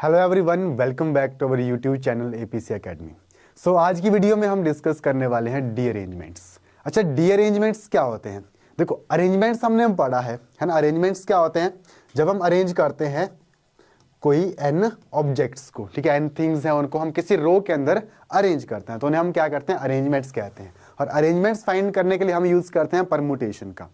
Hello everyone, welcome back to our YouTube channel APC academy. So आज की video में हम डिस्कस करने वाले हैं डी अरेंजमेंट्स। अच्छा, डी अरेंजमेंट्स क्या होते हैं? देखो, अरेंजमेंट्स हमने पढ़ा है ना। अरेंजमेंट्स क्या होते हैं? जब हम अरेंज करते हैं कोई एन ऑब्जेक्ट्स को, ठीक है, एन थिंग्स हैं, उनको हम किसी रो के अंदर अरेंज करते हैं तो उन्हें हम क्या करते हैं? अरेंजमेंट्स कहते हैं। और अरेंजमेंट्स फाइंड करने के लिए हम यूज करते हैं परमुटेशन का।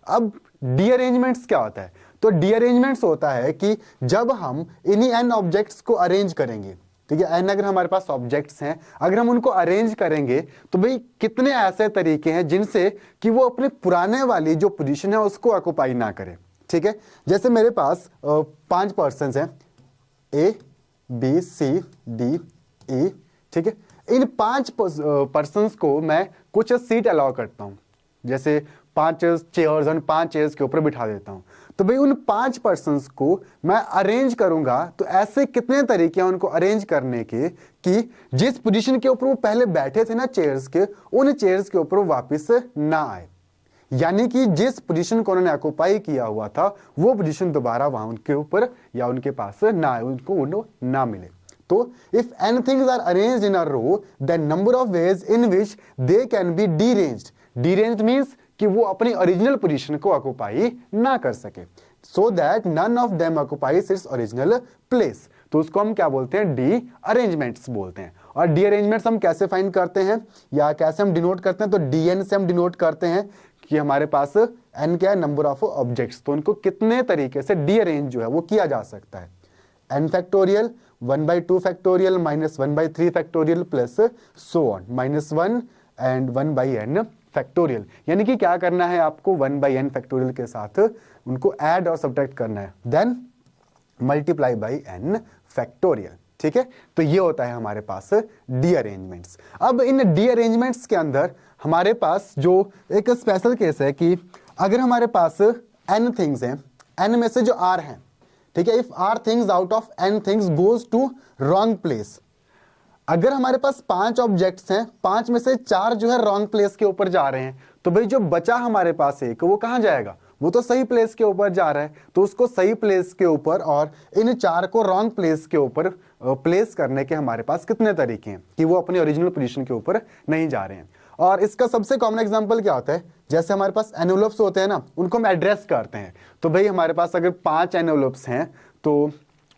अब डी अरेंजमेंट्स क्या होता है? तो डी अरेंजमेंट्स होता है कि जब हम इन्हीं एन ऑब्जेक्ट्स को अरेंज करेंगे, ठीक है, एन अगर हमारे पास ऑब्जेक्ट्स हैं, अगर हम उनको अरेंज करेंगे तो भाई कितने ऐसे तरीके हैं जिनसे कि वो अपने पुराने वाली जो पोजीशन है उसको ऑक्युपाई ना करे। ठीक है, जैसे मेरे पास 5 पर्सन हैं, A B C D E, ठीक है। इन 5 पर्सन्स को मैं कुछ सीट अलाउ करता हूं, जैसे 5 चेयर्स और 5 चेयर्स के ऊपर बिठा देता हूं। तो भाई उन 5 पर्सन्स को मैं अरेंज करूंगा तो ऐसे कितने तरीके हैं उनको अरेंज करने के कि जिस पोजीशन के ऊपर वो पहले बैठे थे ना चेयर्स के, उन चेयर्स के ऊपर वापस ना आए, यानी कि जिस पोजीशन को उन्होंने ऑक्युपाई किया हुआ था वो पोजीशन दोबारा वहां उनके ऊपर या उनके पास ना आए, उनको ना मिले। तो if any things are arranged in a row, the number of ways in which they can be deranged. Deranged means कि वो अपनी ओरिजिनल पोजीशन को ऑक्युपाई ना कर सके, so that none of them occupies its original place. तो उसको हम क्या बोलते हैं? डी अरेंजमेंट्स बोलते हैं। और डी अरेंजमेंट्स हम कैसे फाइंड करते हैं या कैसे हम डिनोट करते हैं? तो डी एन से हम डिनोट करते हैं कि हमारे पास एन क्या है? Number of objects. तो उनको कितने तरीके से डी अरेंज जो है वो किया जा सकता है। N factorial, 1/2 factorial, -1/3 factorial plus so on, -1 and 1/n factorial. यानी कि क्या करना है आपको? 1/n फैक्टोरियल के साथ उनको ऐड और सब्ट्रैक्ट करना है, then multiply by n factorial. ठीक है, तो ये होता है हमारे पास डी अरेंजमेंट्स। अब इन डी अरेंजमेंट्स के अंदर हमारे पास जो एक स्पेशल केस है कि अगर हमारे पास n थिंग्स हैं, n में से जो r हैं, ठीक है, if r things out of n things goes to wrong place. अगर हमारे पास 5 ऑब्जेक्ट्स हैं, 5 में से 4 जो है रॉन्ग प्लेस के ऊपर जा रहे हैं, तो भाई जो बचा हमारे पास एक, वो कहां जाएगा? वो तो सही प्लेस के ऊपर जा रहा है, तो उसको सही प्लेस के ऊपर और इन 4 को रॉन्ग प्लेस के ऊपर प्लेस करने के हमारे पास कितने तरीके हैं कि वो अपनी ओरिजिनल पोजीशन के ऊपर नहीं जा रहे हैं। और इसका सबसे कॉमन एग्जांपल क्या होता है? जैसे हमारे पास एनवेलप्स होते हैं ना, उनको हम एड्रेस करते हैं। तो भाई हमारे पास अगर 5 एनवेलप्स हैं तो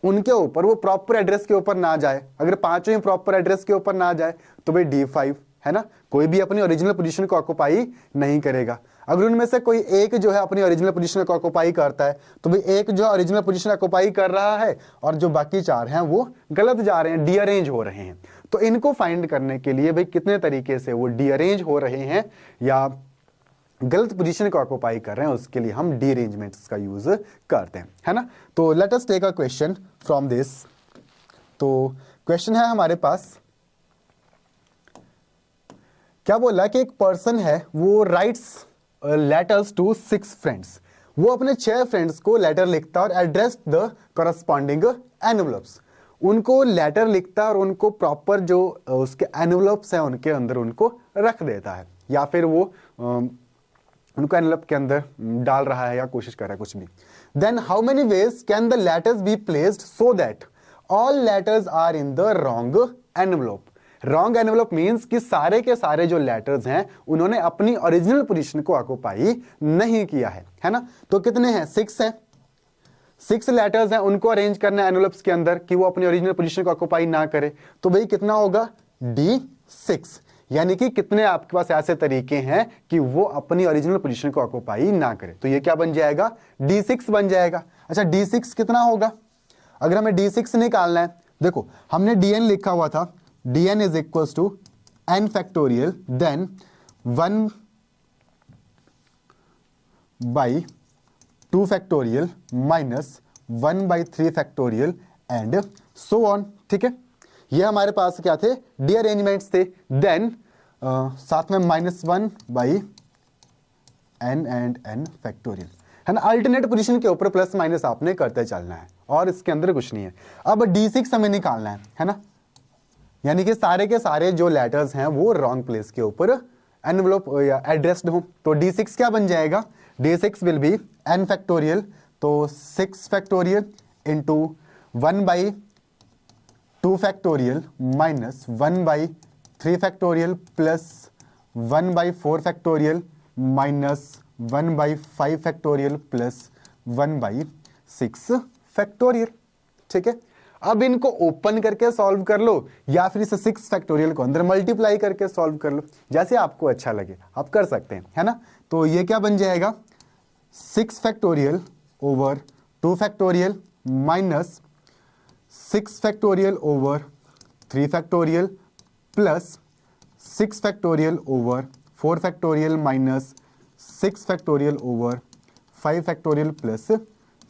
उनके ऊपर वो प्रॉपर एड्रेस के ऊपर ना जाए। अगर 5 ही प्रॉपर एड्रेस के ऊपर ना जाए तो भाई D5 है ना, कोई भी अपनी ओरिजिनल पोजीशन को ऑक्युपाई नहीं करेगा। अगर उनमें से कोई एक जो है अपनी ओरिजिनल पोजीशन को ऑक्युपाई करता है तो भाई एक जो ओरिजिनल पोजीशन ऑक्युपाई कर रहा है और जो बाकी 4 हैं वो गलत जा रहे हैं, डीअरेंज हो रहे हैं। तो इनको फाइंड करने के लिए भाई कितने तरीके से वो डीअरेंज हो रहे हैं या गलत पोजीशन को ऑक्युपाई कर रहे हैं, उसके लिए हम डी अरेंजमेंट्स का यूज करते हैं, है ना। तो let us take a question from this. तो क्वेश्चन है हमारे पास, क्या बोला कि एक पर्सन है, वो राइट्स लेटर्स टू 6 फ्रेंड्स। वो अपने 6 फ्रेंड्स को लेटर लिखता है और एड्रेस द करस्पॉन्डिंग एनवेलप्स। उनको लेटर लिखता है और उनको प्रॉपर जो उसके एनवेलप्स हैं उनके अंदर उनको रख देता है, या फिर वो उनको एनवेलप के अंदर डाल रहा है या कोशिश कर रहा है कुछ भी। Then how many ways can the letters be placed so that all letters are in the wrong envelope. Wrong envelope means कि सारे के सारे जो लेटर्स हैं उन्होंने अपनी ओरिजिनल पोजीशन को ऑक्युपाई नहीं किया है ना। तो कितने हैं? 6 हैं। 6 लेटर्स हैं, उनको अरेंज करना है एनवेलप्स के अंदर कि वो अपनी ओरिजिनल पोजीशन को ऑक्युपाई ना करे। तो भाई कितना होगा? D6। यानी कि कितने आपके पास ऐसे तरीके हैं कि वो अपनी ओरिजिनल पोजीशन को ऑक्युपाई ना करे। तो ये क्या बन जाएगा? D6 बन जाएगा। अच्छा, D6 कितना होगा? अगर हमें D6 निकालना है, देखो हमने Dn लिखा हुआ था, Dn is equals to n factorial, then 1/2 factorial minus 1/3 factorial and so on. ठीक है, ये हमारे पास क्या थे? डी अरेंजमेंट्स थे। देन साथ में -1/n एंड n फैक्टोरियल, है ना। अल्टरनेट पोजीशन के ऊपर प्लस माइनस आपने करते चलना है और इसके अंदर कुछ नहीं है। अब D6 हमें निकालना है ना, यानी कि सारे के सारे जो लेटर्स हैं वो रॉन्ग प्लेस के ऊपर एनवेलप या एड्रेस्ड हो। तो D6 क्या बन जाएगा? D6 will be n factorial, तो 6 factorial into 1/n 2 factorial minus 1/3 factorial plus 1/4 factorial minus 1/5 factorial plus 1/6 factorial. ठीक है, अब इनको ओपन करके सॉल्व कर लो या फिर इसे 6 फैक्टोरियल को अंदर मल्टीप्लाई करके सॉल्व कर लो, जैसे आपको अच्छा लगे आप कर सकते हैं, है ना। तो ये क्या बन जाएगा, 6 factorial over 2 factorial minus 6 factorial over 3 factorial plus 6 factorial over 4 factorial minus 6 factorial over 5 factorial plus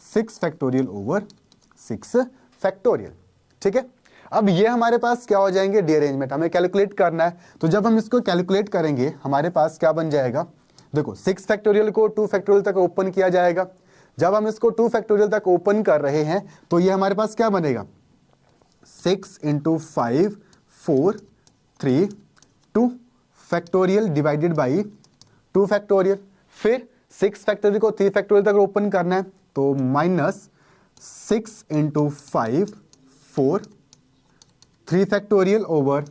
6 factorial over 6 factorial. ठीक है, अब ये हमारे पास क्या हो जाएंगे, रीअरेंजमेंट हमें कैलकुलेट करना है। तो जब हम इसको कैलकुलेट करेंगे हमारे पास क्या बन जाएगा, देखो 6 फैक्टोरियल को 2 फैक्टोरियल तक ओपन किया जाएगा। जब हम इसको 2 फैक्टोरियल तक ओपन कर रहे हैं तो ये हमारे पास क्या बनेगा, 6 × 5 4 3 2 फैक्टोरियल डिवाइडेड बाई 2 फैक्टोरियल। फिर 6 फैक्टोरियल को 3 फैक्टोरियल तक ओपन करना है तो minus 6 × 5 4 3 factorial over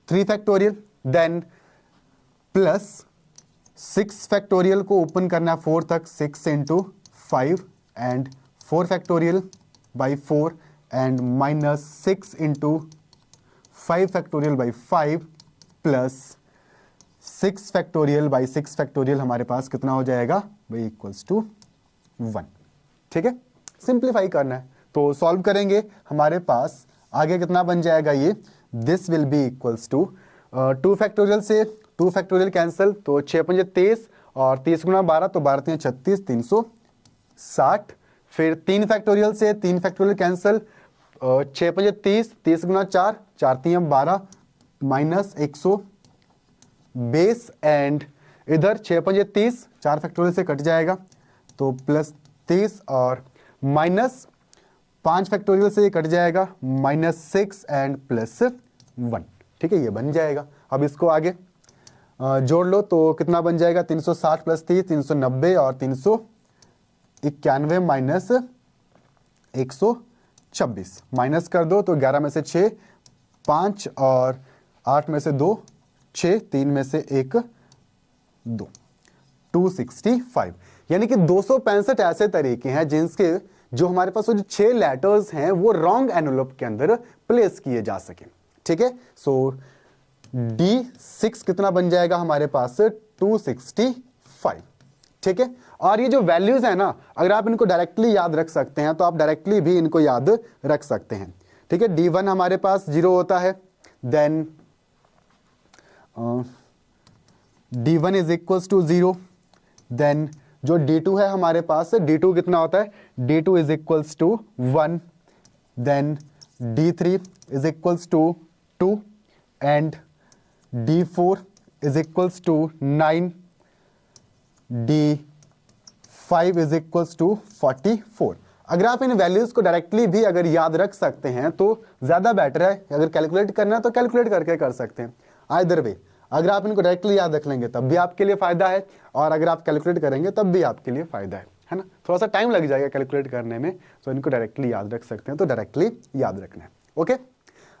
3 factorial, then plus 6 factorial को ओपन करना है 4 तक, 6 × 5 and 4 factorial by 4 and minus 6 × 5 factorial by 5 plus 6 factorial by 6 factorial हमारे पास कितना हो जाएगा भाई, इक्वल्स टू 1। ठीक है, सिंप्लीफाई करना है तो सॉल्व करेंगे, हमारे पास आगे कितना बन जाएगा, ये this will be equals to 2 factorial से 2 फैक्टोरियल कैंसिल तो 6 × 5 30 और 30 × 12 तो 12 × 36 360। फिर 3 फैक्टोरियल से 3 फैक्टोरियल कैंसिल, 6 × 5 30 30 × 4 4 3 12 माइनस 120 एंड इधर 6 × 5 30 4 फैक्टोरियल से कट जाएगा तो प्लस 30 और माइनस 5 फैक्टोरियल से ये कट जाएगा -6 एंड प्लस 1। ठीक है, ये बन जाएगा। अब इसको आगे जोड़ लो तो कितना बन जाएगा, 360 प्लस 30 390 और 391 माइनस 126 माइनस कर दो तो 11 में से 6 5 और 8 में से 2 6 3 में से 1 2 265। यानी कि 265 ऐसे तरीके हैं जिनके जो हमारे पास वो जो 6 लेटर्स हैं वो रॉन्ग एनवेलप के अंदर प्लेस किए जा सके। ठीक है, सो D6 कितना बन जाएगा हमारे पास 265। ठीक है, और ये जो वैल्यूज है ना, अगर आप इनको डायरेक्टली याद रख सकते हैं तो आप डायरेक्टली भी इनको याद रख सकते हैं। ठीक है, D1 हमारे पास 0 होता है, then D1 is equals to 0, then जो D2 है हमारे पास, D2 कितना होता है, D2 is equals to 1, then D3 is equals to 2 and D4 is equals to 9, D5 is equals to 44। अगर आप इन वैल्यूज को डायरेक्टली भी अगर याद रख सकते हैं तो ज्यादा बेटर है, अगर कैलकुलेट करना है तो कैलकुलेट करके कर सकते हैं। आइदर वे, अगर आप इनको डायरेक्टली याद रख लेंगे तब भी आपके लिए फायदा है और अगर आप कैलकुलेट करेंगे तब भी आपके लिए फायदा है ना। थोड़ा सा टाइम लग जाएगा कैलकुलेट करने में, तो इनको डायरेक्टली याद रख सकते हैं तो डायरेक्टली याद रखना है। ओके,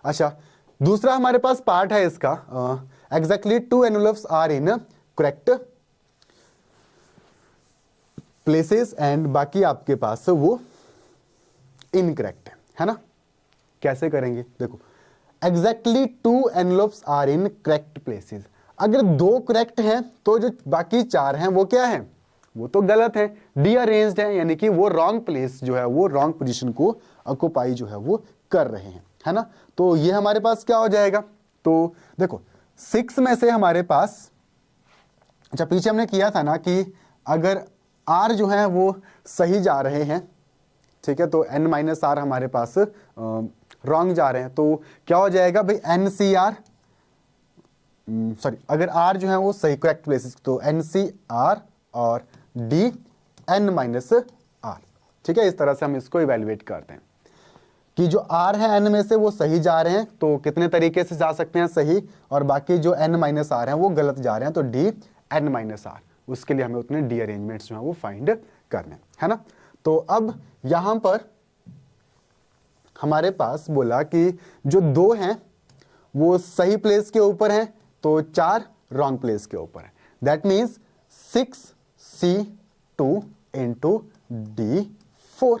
अच्छा दूसरा हमारे पास पार्ट है इसका, exactly 2 envelopes are in correct places and बाकी आपके पास वो इनकरेक्ट है ना। कैसे करेंगे, देखो exactly 2 envelopes are in correct places. अगर 2 करेक्ट हैं तो जो बाकी 4 हैं वो क्या है, वो तो गलत है, डीअरेंज्ड है, यानी कि वो रॉन्ग प्लेस जो है वो रॉन्ग पोजीशन को ऑक्युपाई जो है वो कर रहे हैं, है ना। तो ये हमारे पास क्या हो जाएगा, तो देखो 6 में से हमारे पास, अच्छा पीछे हमने किया था ना कि अगर R जो है वो सही जा रहे हैं, ठीक है, तो n-r हमारे पास रॉन्ग जा रहे हैं तो क्या हो जाएगा भाई, NCR सॉरी, अगर R जो है वो सही करेक्ट प्लेसेस तो NCR और D n-r। ठीक है, इस तरह से हम इसको इवेल्युएट करते हैं कि जो R है n में से वो सही जा रहे हैं तो कितने तरीके से जा सकते हैं सही, और बाकी जो n-r हैं वो गलत जा रहे हैं तो D n-r। उसके लिए हमें उतने डी अरेंजमेंट्स जो है वो फाइंड करने, है ना। तो अब यहां पर हमारे पास बोला कि जो 2 हैं वो सही प्लेस के ऊपर हैं, तो 4 रॉन्ग प्लेस के ऊपर है। That means 6C2 into D4।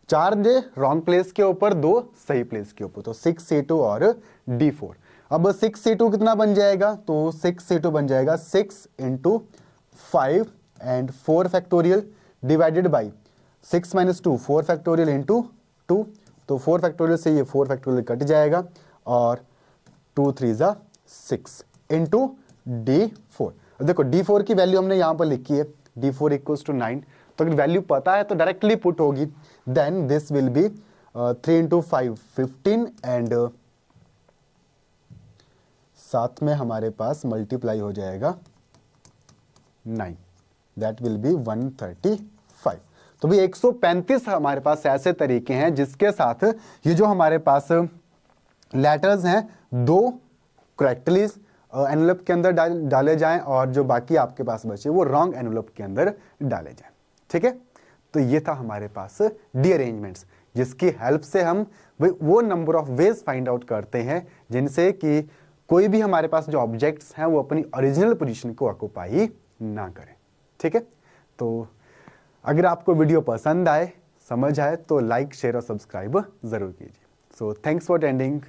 4 they wrong place के ऊपर, 2 सही प्लेस के ऊपर, तो 6C2 और D4। अब 6C2 कितना बन जाएगा, तो 6C2 बन जाएगा 6 into 5 and 4 factorial divided by 6 minus 2 4 factorial into 2, तो 4 फैक्टोरियल से ये 4 फैक्टोरियल कट जाएगा और 2 3 ज़ा 6 इंटू D4। देखो D4 की वैल्यू हमने यहाँ पर लिखी है, D4 इक्वल्स टू 9, तो अगर वैल्यू पता है तो डायरेक्टली पुट होगी। Then this will be 3 into 5 15 and साथ में हमारे पास मल्टीप्लाई हो जाएगा 9, दैट विल बी 135। तो भी 135 हमारे पास ऐसे तरीके हैं जिसके साथ ये जो हमारे पास लेटर्स हैं 2 करेक्टली एनवेलप के अंदर डाले जाएं और जो बाकी आपके पास बचे वो रॉन्ग एनवेलप के अंदर डाले जाएं। ठीक है, तो ये था हमारे पास डी अरेंजमेंट्स, जिसकी हेल्प से हम वो number of veg find out करते हैं जिनसे कि कोई भी हमारे पास जो ऑब्जेक्ट्स हैं वो अपनी ओरिजिनल पोजीशन को ऑक्युपाई ना करें। ठीक है, तो अगर आपको वीडियो पसंद आए, समझ आए, तो लाइक शेयर और सब्सक्राइब जरूर कीजिए। So thanks for attending.